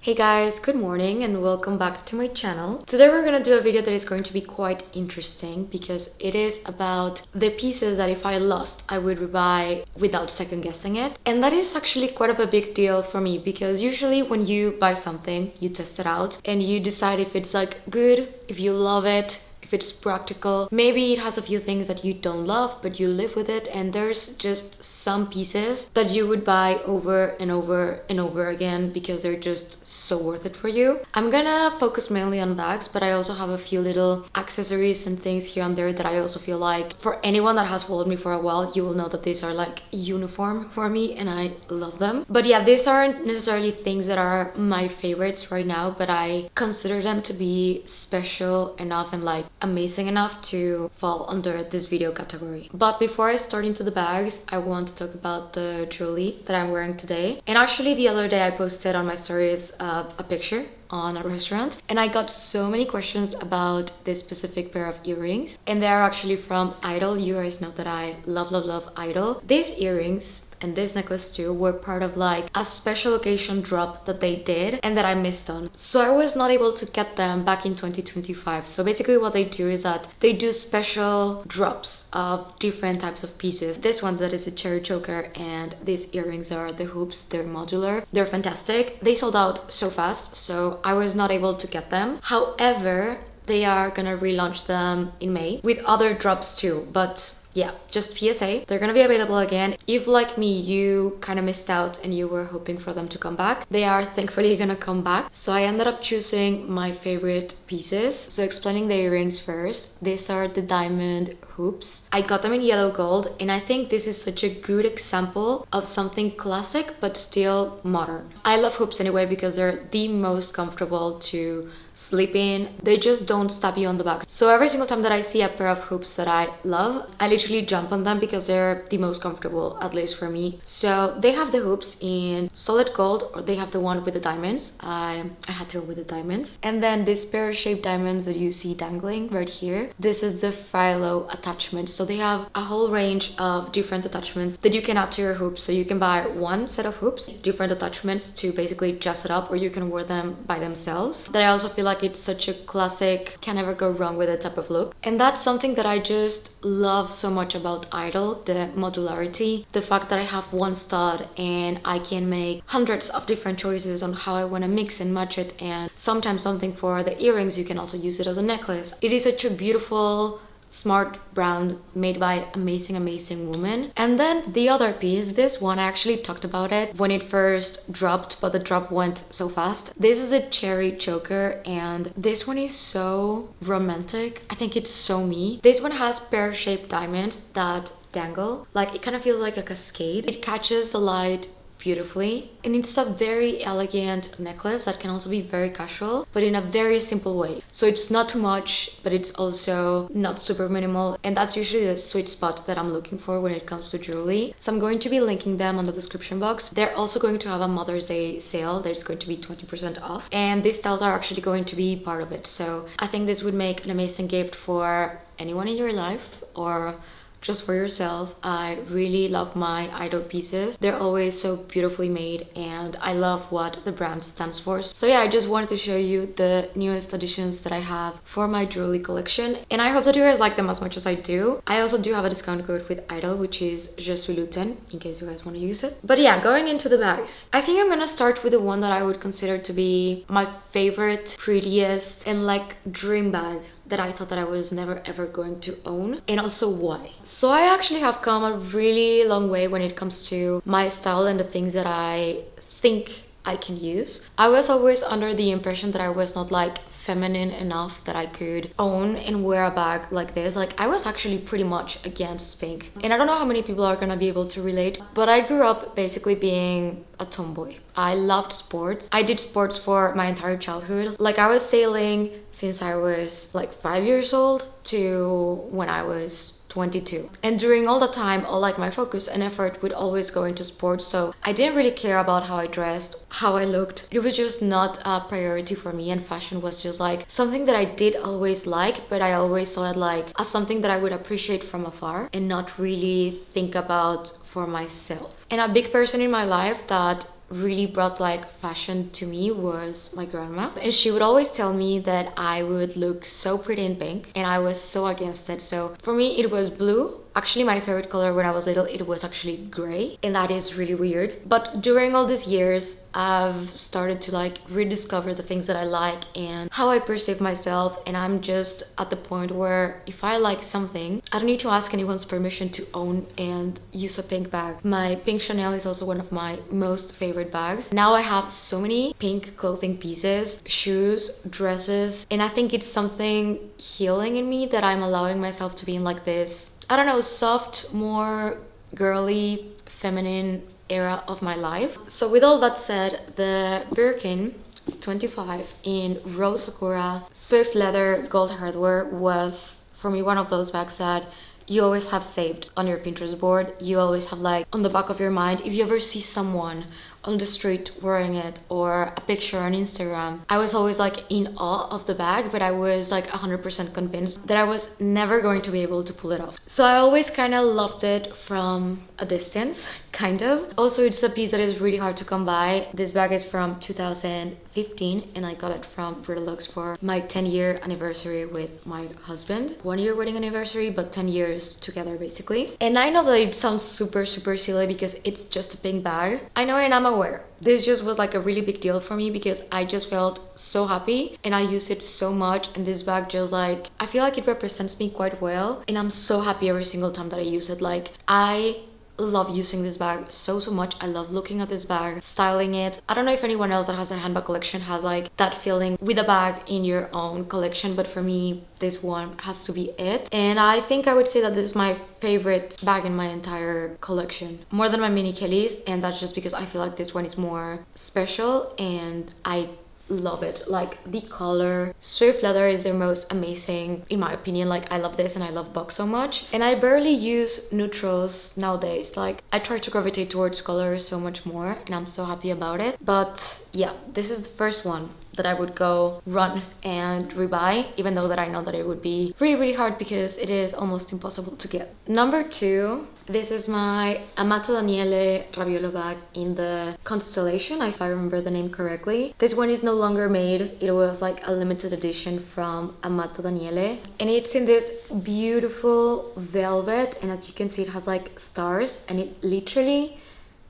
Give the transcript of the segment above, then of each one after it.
Hey guys, good morning and welcome back to my channel. Today we're gonna do a video that is going to be quite interesting because it is about the pieces that if I lost, I would rebuy without second guessing it. And that is actually quite of a big deal for me because usually when you buy something, you test it out and you decide if it's like good, if you love it, if it's practical. Maybe it has a few things that you don't love, but you live with it, and there's just some pieces that you would buy over and over and over again because they're just so worth it for you. I'm gonna focus mainly on bags, but I also have a few little accessories and things here and there that I also feel like for anyone that has followed me for a while, you will know that these are like uniform for me and I love them. But yeah, these aren't necessarily things that are my favorites right now, but I consider them to be special enough and like amazing enough to fall under this video category. But before I start into the bags, I want to talk about the jewelry that I'm wearing today. And actually the other day I posted on my stories a picture on a restaurant and I got so many questions about this specific pair of earrings, and they are actually from Idyl. You guys know that I love Idyl. These earrings and this necklace too were part of like a special occasion drop that they did and that I missed on. So I was not able to get them back in 2025. So basically what they do is that they do special drops of different types of pieces. This one that is a cherry choker, and these earrings are the hoops. They're modular. They're fantastic. They sold out so fast, so I was not able to get them. However, they are gonna relaunch them in May with other drops too, but yeah, just PSA, they're gonna be available again. If like me, you kind of missed out and you were hoping for them to come back, they are thankfully gonna come back. So I ended up choosing my favorite pieces. So explaining the earrings first, these are the diamond hoops. I got them in yellow gold, and I think this is such a good example of something classic but still modern. I love hoops anyway because they're the most comfortable to sleep in. They just don't stab you on the back. So every single time that I see a pair of hoops that I love, I literally jump on them because they're the most comfortable, at least for me. So they have the hoops in solid gold, or they have the one with the diamonds. I had to go with the diamonds. And then this pear-shaped diamonds that you see dangling right here, this is the phyllo attachment. So they have a whole range of different attachments that you can add to your hoops. So you can buy one set of hoops, different attachments to basically dress it up, or you can wear them by themselves. That I also feel like it's such a classic, can never go wrong with it type of look. And that's something that I just love so much about Idyl, the modularity, the fact that I have one stud and I can make hundreds of different choices on how I want to mix and match it, and sometimes something for the earrings, you can also use it as a necklace. It is such a beautiful, smart brand made by amazing woman. And then the other piece, this one, I actually talked about it when it first dropped, but the drop went so fast. This is a cherry choker, and this one is so romantic. I think it's so me. This one has pear-shaped diamonds that dangle, like it kind of feels like a cascade. It catches the light beautifully, and it's a very elegant necklace that can also be very casual, but in a very simple way. So it's not too much, but it's also not super minimal, and that's usually the sweet spot that I'm looking for when it comes to jewelry. So I'm going to be linking them on the description box. They're also going to have a Mother's Day sale that's going to be 20% off, and these styles are actually going to be part of it. So I think this would make an amazing gift for anyone in your life or just for yourself. I really love my Idyl pieces. They're always so beautifully made, and I love what the brand stands for. So yeah, I just wanted to show you the newest additions that I have for my jewelry collection, and I hope that you guys like them as much as I do. I also do have a discount code with Idyl, which is JesuisLou 10, in case you guys want to use it. But yeah, going into the bags, I think I'm gonna start with the one that I would consider to be my favorite, prettiest, and like dream bag that I thought that I was never ever going to own, and also why. So I actually have come a really long way when it comes to my style and the things that I think I can use. I was always under the impression that I was not like feminine enough that I could own and wear a bag like this. Like I was actually pretty much against pink, and I don't know how many people are gonna be able to relate, but I grew up basically being a tomboy. I loved sports. I did sports for my entire childhood. Like I was sailing since I was like 5 years old to when I was 22. And during all the time, all like my focus and effort would always go into sports. So I didn't really care about how I dressed, how I looked. It was just not a priority for me, and fashion was just like something that I did always like, but I always saw it like as something that I would appreciate from afar and not really think about for myself. And a big person in my life that really brought like fashion to me was my grandma, and she would always tell me that I would look so pretty in pink, and I was so against it. So for me it was blue. Actually, my favorite color when I was little, it was actually gray, and that is really weird. But during all these years, I've started to like rediscover the things that I like and how I perceive myself, and I'm just at the point where if I like something, I don't need to ask anyone's permission to own and use a pink bag. My pink Chanel is also one of my most favorite bags. Now I have so many pink clothing pieces, shoes, dresses, and I think it's something healing in me that I'm allowing myself to be in like this, I don't know, soft, more girly, feminine era of my life. So with all that said, the Birkin 25 in Rose Sakura Swift leather gold hardware was for me one of those bags that you always have saved on your Pinterest board. You always have like on the back of your mind, if you ever see someone on the street wearing it or a picture on Instagram. I was always like in awe of the bag, but I was like 100% convinced that I was never going to be able to pull it off. So I always kind of loved it from a distance, kind of. Also, it's a piece that is really hard to come by. This bag is from 2015 and I got it from Brittlux for my 10-year anniversary with my husband. 1-year wedding anniversary, but 10 years together basically. And I know that it sounds super silly because it's just a pink bag. I know, and I'm aware. This just was like a really big deal for me because I just felt so happy and I use it so much, and this bag just like, I feel like it represents me quite well, and I'm so happy every single time that I use it. Like, I love using this bag so much. I love looking at this bag, styling it. I don't know if anyone else that has a handbag collection has like that feeling with a bag in your own collection, but for me this one has to be it. And I think I would say that this is my favorite bag in my entire collection, more than my mini Kellys, and that's just because I feel like this one is more special and I love it. Like the color, Swift leather is the most amazing in my opinion. Like I love this and I love box so much, and I barely use neutrals nowadays. Like I try to gravitate towards colors so much more, and I'm so happy about it. But yeah, this is the first one that I would go run and rebuy, even though that I know that it would be really hard because it is almost impossible to get. Number 2, this is my Amato Daniele Raviolo bag in the Constellation, if I remember the name correctly. This one is no longer made. It was like a limited edition from Amato Daniele, and it's in this beautiful velvet, and as you can see it has like stars and it literally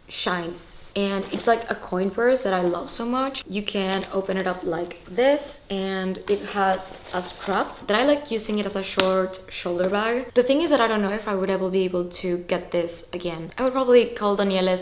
shines. And it's like a coin purse that I love so much. You can open it up like this, and it has a strap that I like using it as a short shoulder bag. The thing is that I don't know if I would ever be able to get this again. I would probably call Daniele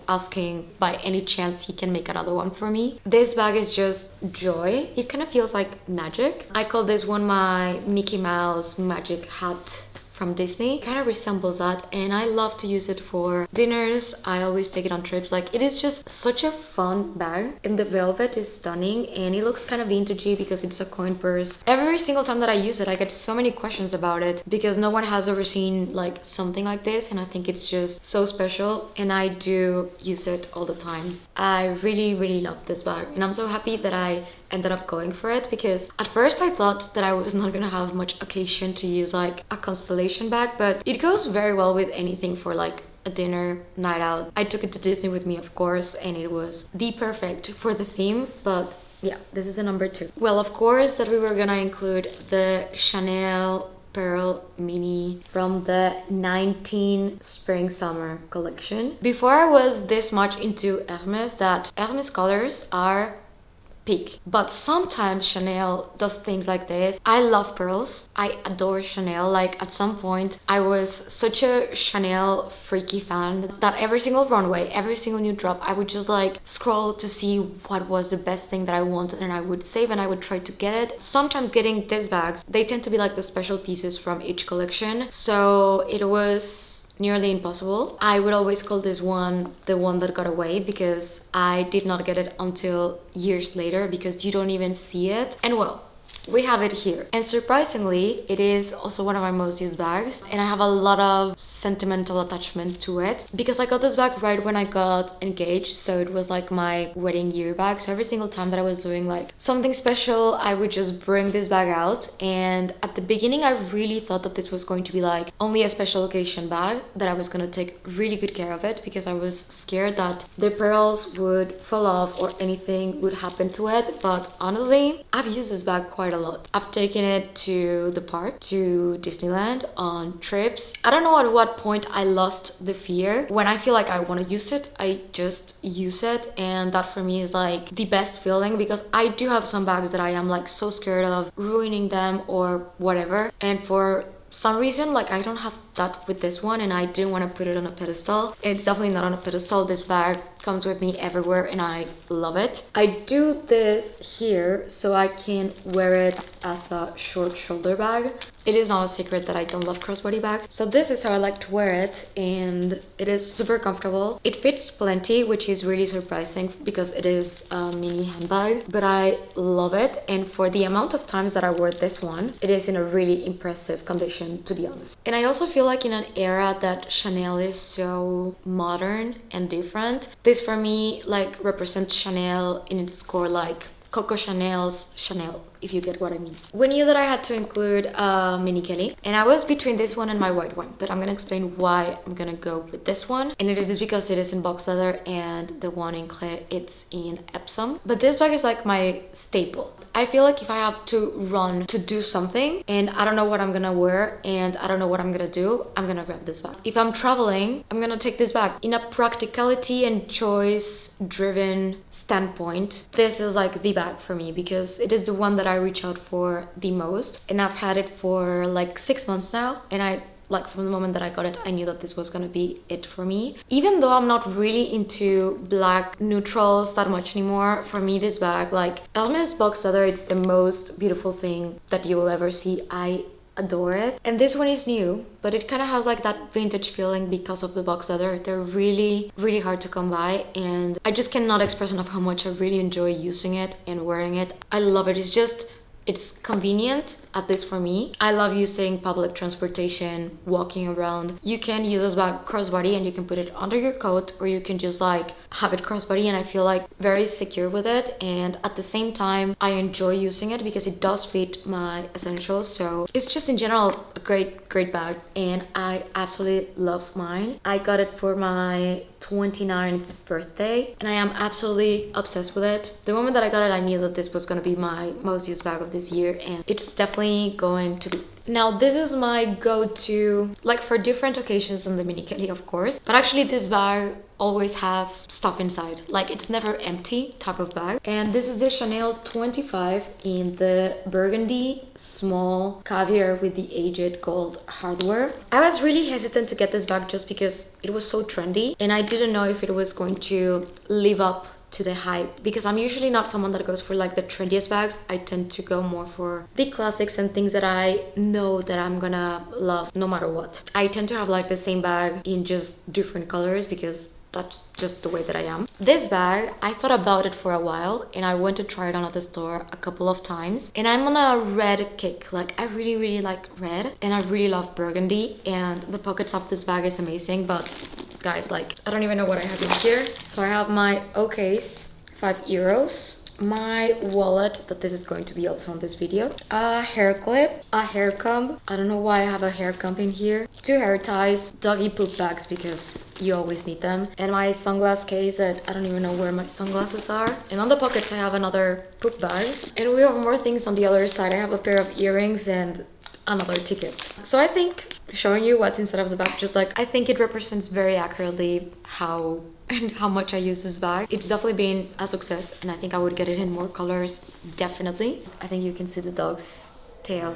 asking by any chance he can make another one for me. This bag is just joy. It kind of feels like magic. I call this one my Mickey Mouse magic hat from Disney. It kind of resembles that, and I love to use it for dinners. I always take it on trips. Like, it is just such a fun bag, and the velvet is stunning, and it looks kind of vintagey because it's a coin purse. Every single time that I use it, I get so many questions about it because no one has ever seen like something like this, and I think it's just so special, and I do use it all the time. I really love this bag, and I'm so happy that I ended up going for it because at first I thought that I was not gonna have much occasion to use like a Constellation bag, but it goes very well with anything for like a dinner night out. I took it to Disney with me, of course, and it was the perfect for the theme. But yeah, this is a number 2. Well, of course that we were gonna include the Chanel Pearl Mini from the 19 Spring Summer collection. Before I was this much into Hermès, that Hermès colors are peak, but sometimes Chanel does things like this. I love pearls. I adore Chanel. Like at some point I was such a Chanel freaky fan that every single runway, every single new drop, I would just like scroll to see what was the best thing that I wanted, and I would save and I would try to get it. Sometimes getting these bags, they tend to be like the special pieces from each collection, so it was nearly impossible. I would always call this one the one that got away because I did not get it until years later because you don't even see it. And well, we have it here. And surprisingly, it is also one of my most used bags, and I have a lot of sentimental attachment to it because I got this bag right when I got engaged, so it was like my wedding year bag. So every single time that I was doing like something special, I would just bring this bag out. And at the beginning, I really thought that this was going to be like only a special occasion bag, that I was gonna take really good care of it because I was scared that the pearls would fall off or anything would happen to it. But honestly, I've used this bag quite a lot. I've taken it to the park, to Disneyland, on trips. I don't know at what point I lost the fear. When I feel like I want to use it, I just use it, and that for me is like the best feeling, because I do have some bags that I am like so scared of ruining them or whatever, and for some reason, like, I don't have that with this one, and I didn't want to put it on a pedestal. It's definitely not on a pedestal. This bag comes with me everywhere and I love it. I do this here so I can wear it as a short shoulder bag. It is not a secret that I don't love crossbody bags. So this is how I like to wear it, and it is super comfortable. It fits plenty, which is really surprising because it is a mini handbag, but I love it. And for the amount of times that I wore this one, it is in a really impressive condition, to be honest. And I also feel like in an era that Chanel is so modern and different, this for me like represents Chanel in its core, like Coco Chanel's Chanel, if you get what I mean. We knew that I had to include a mini Kelly, and I was between this one and my white one, but I'm gonna explain why I'm gonna go with this one. And it is because it is in box leather and the one in Clé, it's in Epsom. But this bag is like my staple. I feel like if I have to run to do something and I don't know what I'm gonna wear and I don't know what I'm gonna do, I'm gonna grab this bag. If I'm traveling, I'm gonna take this bag. In a practicality and choice driven standpoint, this is like the bag for me because it is the one that I reach out for the most, and I've had it for like 6 months now, and I like from the moment that I got it, I knew that this was gonna be it for me. Even though I'm not really into black neutrals that much anymore, for me this bag, like Hermès box leather, it's the most beautiful thing that you will ever see. I adore it. And this one is new, but it kind of has like that vintage feeling because of the box leather. They're really, really hard to come by, and I just cannot express enough how much I really enjoy using it and wearing it. I love it. It's convenient, at least for me. I love using public transportation, walking around. You can use this bag crossbody and you can put it under your coat, or you can just like have it crossbody, and I feel like very secure with it. And at the same time, I enjoy using it because it does fit my essentials. So it's just in general a great bag, and I absolutely love mine. I got it for my 29th birthday and I am absolutely obsessed with it. The moment that I got it, I knew that this was going to be my most used bag of this year, and it's definitely going to be. Now this is my go-to, like for different occasions than the mini Kelly, of course, but actually this bag always has stuff inside, like it's never empty type of bag. And this is the Chanel 25 in the burgundy small caviar with the aged gold hardware. I was really hesitant to get this bag just because it was so trendy, and I didn't know if it was going to live up to the hype, because I'm usually not someone that goes for like the trendiest bags. I tend to go more for the classics and things that I know that I'm gonna love no matter what. I tend to have like the same bag in just different colors because that's just the way that I am. This bag, I thought about it for a while, and I went to try it on at the store a couple of times, and I'm on a red kick. Like I really like red, and I really love burgundy, and the pockets of this bag is amazing. But guys, like I don't even know what I have in here. So I have my case, €5, my wallet, that this is going to be also on this video, a hair clip, a hair comb. I don't know why I have a hair comb in here, 2 hair ties, doggy poop bags because you always need them, and my sunglass case that I don't even know where my sunglasses are. And on the pockets I have another poop bag, and we have more things on the other side. I have a pair of earrings and another ticket. So I think showing you what's inside of the bag, just like I think it represents very accurately how much I use this bag. It's definitely been a success, and I think I would get it in more colors, definitely. I think you can see the dog's tail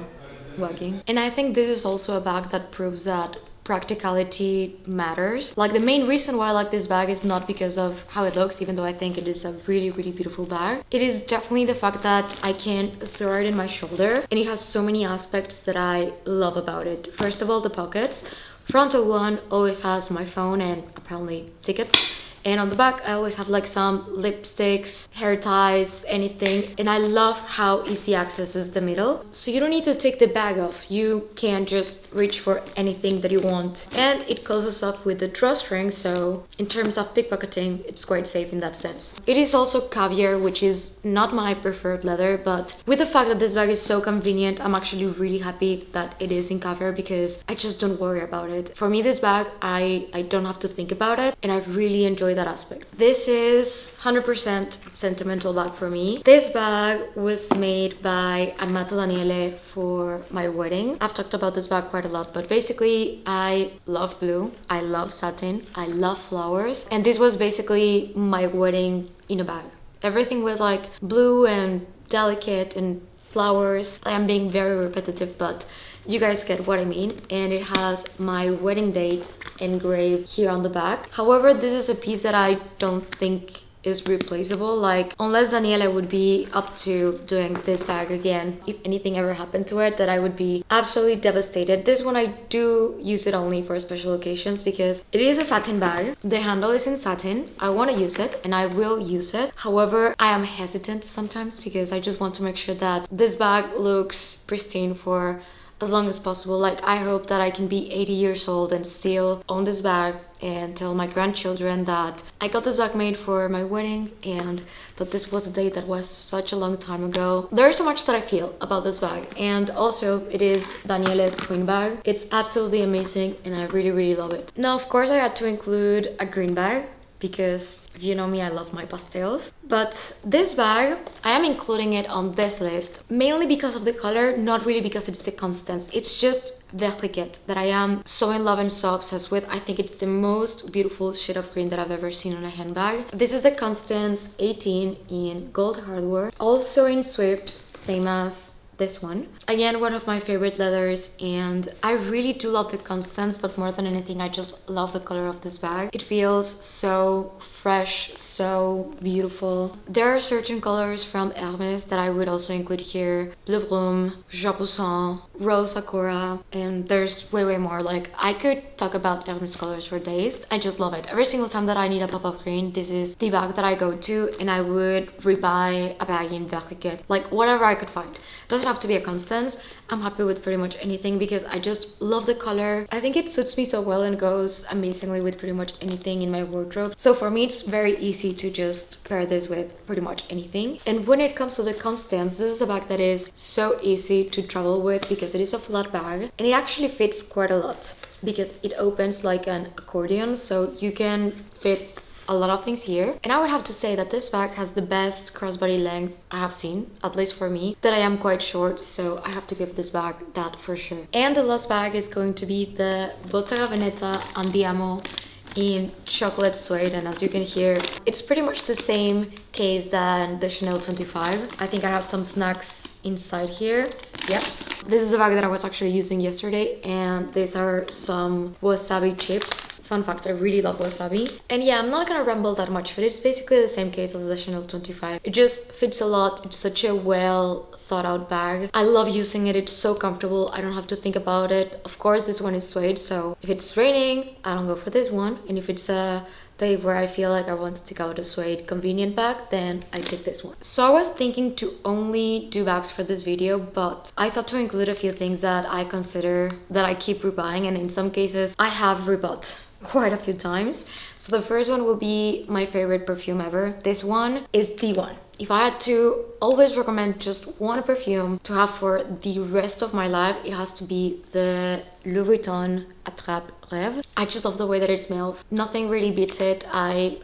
wagging. And I think this is also a bag that proves that practicality matters. Like the main reason why I like this bag is not because of how it looks, even though I think it is a really beautiful bag. It is definitely the fact that I can throw it in my shoulder, and it has so many aspects that I love about it. First of all, the pockets. Frontal one always has my phone and apparently tickets, And on the back, I always have like some lipsticks, hair ties, anything. And I love how easy access is the middle. So you don't need to take the bag off. You can just reach for anything that you want. And it closes up with the drawstring, so in terms of pickpocketing, it's quite safe in that sense. It is also caviar, which is not my preferred leather, but with the fact that this bag is so convenient, I'm actually really happy that it is in caviar because I just don't worry about it. For me, this bag, I don't have to think about it, and I really enjoy that aspect. This is 100% sentimental bag for me. This bag was made by Amato Daniele for my wedding. I've talked about this bag quite a lot, but basically I love blue, I love satin, I love flowers, and this was basically my wedding in a bag. Everything was like blue and delicate and flowers. I am being very repetitive, but you guys get what I mean. And it has my wedding date engraved here on the back. However, this is a piece that I don't think is replaceable, like unless Daniela would be up to doing this bag again, if anything ever happened to it, that I would be absolutely devastated. This one I do use it only for special occasions because it is a satin bag. The handle is in satin. I want to use it and I will use it. However, I am hesitant sometimes because I just want to make sure that this bag looks pristine for as long as possible. Like, I hope that I can be 80 years old and still own this bag and tell my grandchildren that I got this bag made for my wedding and that this was a date that was such a long time ago. There's so much that I feel about this bag, and also it is Daniele's queen bag. It's absolutely amazing and I really love it. Now, of course, I had to include a green bag because if you know me, I love my pastels. But this bag, I am including it on this list mainly because of the color, not really because it's the Constance. It's just Verticat that I am so in love and so obsessed with. I think it's the most beautiful shade of green that I've ever seen on a handbag. This is the Constance 18 in gold hardware, also in Swift, same as this one. Again, one of my favorite leathers, and I really do love the Constance, but more than anything, I just love the color of this bag. It feels so fresh, so beautiful. There are certain colors from Hermès that I would also include here. Bleu Brume, Jean Poussin, Rose Sakura, and there's way more. Like, I could talk about Hermès colors for days. I just love it. Every single time that I need a pop of green, this is the bag that I go to, and I would rebuy a bag in Verticat, like whatever I could find. Doesn't have to be a Constance. I'm happy with pretty much anything because I just love the color. I think it suits me so well and goes amazingly with pretty much anything in my wardrobe. So for me, it's very easy to just pair this with pretty much anything. And when it comes to the Constance, this is a bag that is so easy to travel with because it is a flat bag and it actually fits quite a lot because it opens like an accordion, so you can fit a lot of things here. And I would have to say that this bag has the best crossbody length I have seen, at least for me, that I am quite short, so I have to give this bag that for sure. And the last bag is going to be the Bottega Veneta Andiamo in chocolate suede, and as you can hear, it's pretty much the same case than the Chanel 25. I think I have some snacks inside here. Yep. This is a bag that I was actually using yesterday, and these are some wasabi chips. Fun fact, I really love wasabi. And yeah, I'm not gonna ramble that much, but it's basically the same case as the Chanel 25. It just fits a lot. It's such a well thought out bag. I love using it. It's so comfortable. I don't have to think about it. Of course, this one is suede, so if it's raining, I don't go for this one. And if it's a day where I feel like I want to take out a suede convenient bag, then I take this one. So I was thinking to only do bags for this video, but I thought to include a few things that I consider that I keep rebuying, and in some cases I have rebought quite a few times. So the first one will be my favorite perfume ever. This one is the one. If I had to always recommend just one perfume to have for the rest of my life, it has to be the Louis Vuitton Attrape Rêve. I just love the way that it smells. Nothing really beats it. I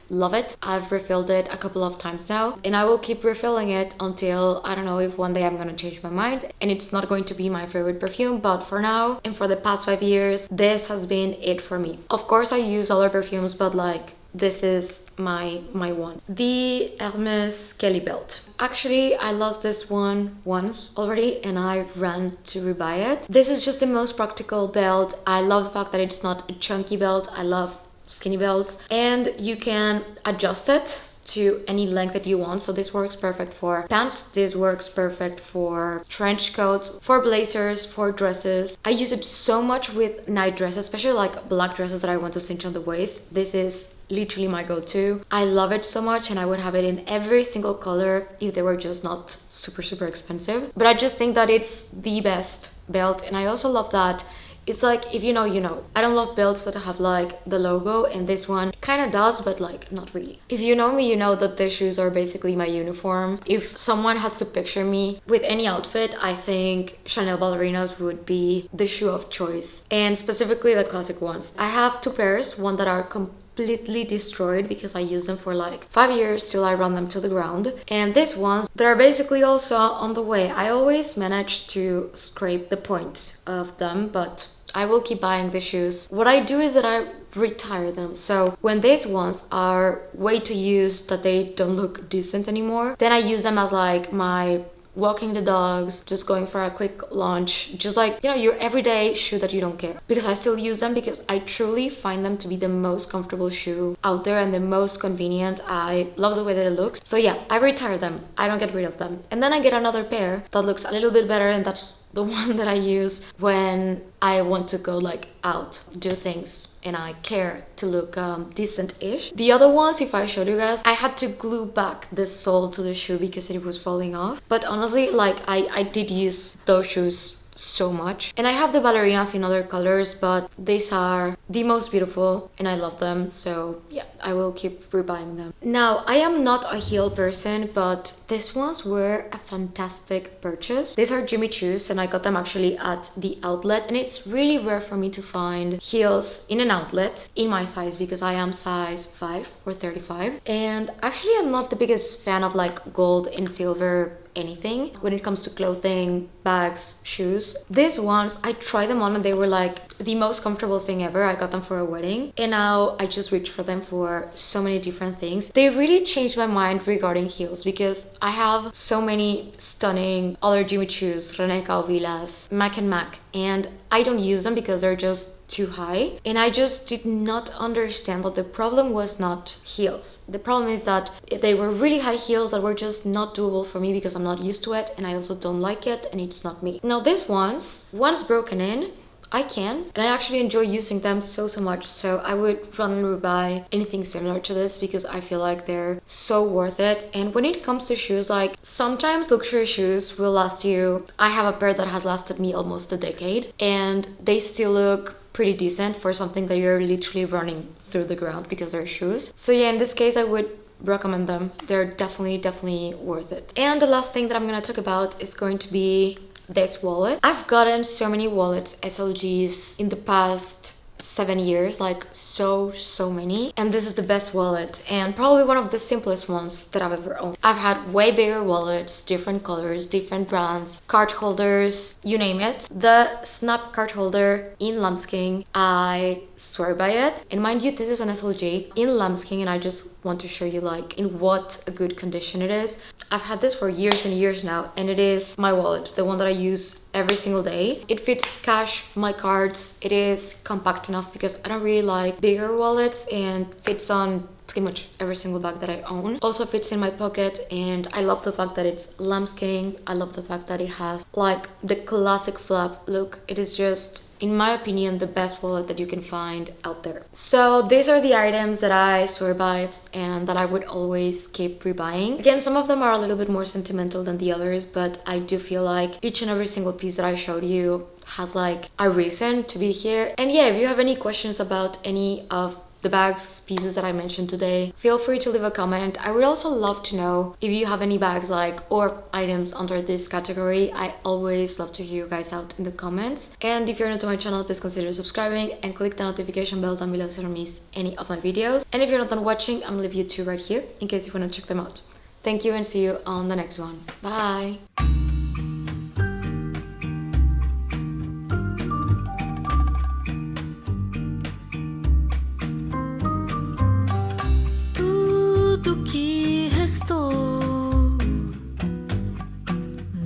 love it. I've refilled it a couple of times now, and I will keep refilling it until, I don't know, if one day I'm gonna change my mind and it's not going to be my favorite perfume. But for now and for the past 5 years, this has been it for me. Of course, I use other perfumes, but like, this is my one. The Hermès Kelly belt. Actually, I lost this one once already and I ran to rebuy it. This is just the most practical belt. I love the fact that it's not a chunky belt. I love skinny belts, and you can adjust it to any length that you want. So this works perfect for pants, this works perfect for trench coats, for blazers, for dresses. I use it so much with night dresses, especially like black dresses that I want to cinch on the waist. This is literally my go-to. I love it so much, and I would have it in every single color if they were just not super expensive. But I just think that it's the best belt, and I also love that it's like, if you know, you know. I don't love belts that have like the logo, and this one kind of does, but like not really. If you know me, you know that the shoes are basically my uniform. If someone has to picture me with any outfit, I think Chanel ballerinas would be the shoe of choice, and specifically the classic ones. I have two pairs, one that are completely destroyed because I use them for like 5 years till I run them to the ground, and these ones that are basically also on the way. I always manage to scrape the points of them, but I will keep buying the shoes. What I do is that I retire them. So when these ones are way too used that they don't look decent anymore, then I use them as like my walking the dogs, just going for a quick lunch, just like, you know, your everyday shoe that you don't care. Because I still use them because I truly find them to be the most comfortable shoe out there and the most convenient. I love the way that it looks. So yeah, I retire them. I don't get rid of them. And then I get another pair that looks a little bit better, and that's the one that I use when I want to go like out, do things, and I care to look decent-ish. The other ones, if I showed you guys, I had to glue back the sole to the shoe because it was falling off. But honestly, like I did use those shoes so much. And I have the ballerinas in other colors, but these are the most beautiful and I love them. So yeah, I will keep rebuying them. Now, I am not a heel person, but these ones were a fantastic purchase. These are Jimmy Choo's, and I got them actually at the outlet, and it's really rare for me to find heels in an outlet in my size because I am size 5 or 35. And actually I'm not the biggest fan of like gold and silver anything when it comes to clothing, bags, shoes. These ones, I tried them on and they were like the most comfortable thing ever. I got them for a wedding, and now I just reach for them for so many different things. They really changed my mind regarding heels because I have so many stunning other Jimmy Choo's, René Calvillas, Mac and Mac, and I don't use them because they're just too high. And I just did not understand that the problem was not heels. The problem is that they were really high heels that were just not doable for me because I'm not used to it, and I also don't like it, and it's not me. Now these ones, once broken in, I can, and I actually enjoy using them so much. So I would run and rebuy anything similar to this because I feel like they're so worth it. And when it comes to shoes, like sometimes luxury shoes will last you. I have a pair that has lasted me almost a decade, and they still look pretty decent for something that you're literally running through the ground because they're shoes. So yeah, in this case I would recommend them. They're definitely worth it. And the last thing that I'm gonna talk about is going to be this wallet. I've gotten so many wallets, SLGs, in the past 7 years, like so many, and this is the best wallet and probably one of the simplest ones that I've ever owned. I've had way bigger wallets, different colors, different brands, card holders, you name it. The snap card holder in lambskin, I swear by it, and mind you, this is an SLG in lambskin, and I just want to show you like in what a good condition it is. I've had this for years and years now, and it is my wallet, the one that I use every single day. It fits cash, my cards. It is compact enough because I don't really like bigger wallets, and fits on pretty much every single bag that I own. Also fits in my pocket, and I love the fact that it's lambskin. I love the fact that it has like the classic flap look. It is just, in my opinion, the best wallet that you can find out there. So these are the items that I swear by and that I would always keep rebuying. Again, some of them are a little bit more sentimental than the others, but I do feel like each and every single piece that I showed you has like a reason to be here. And yeah, if you have any questions about any of the bags, pieces that I mentioned today, feel free to leave a comment. I would also love to know if you have any bags like or items under this category. I always love to hear you guys out in the comments. And if you're new to my channel, please consider subscribing and click the notification bell down below so you don't miss any of my videos. And if you're not done watching, I'm gonna leave you two right here in case you want to check them out. Thank you and see you on the next one. Bye!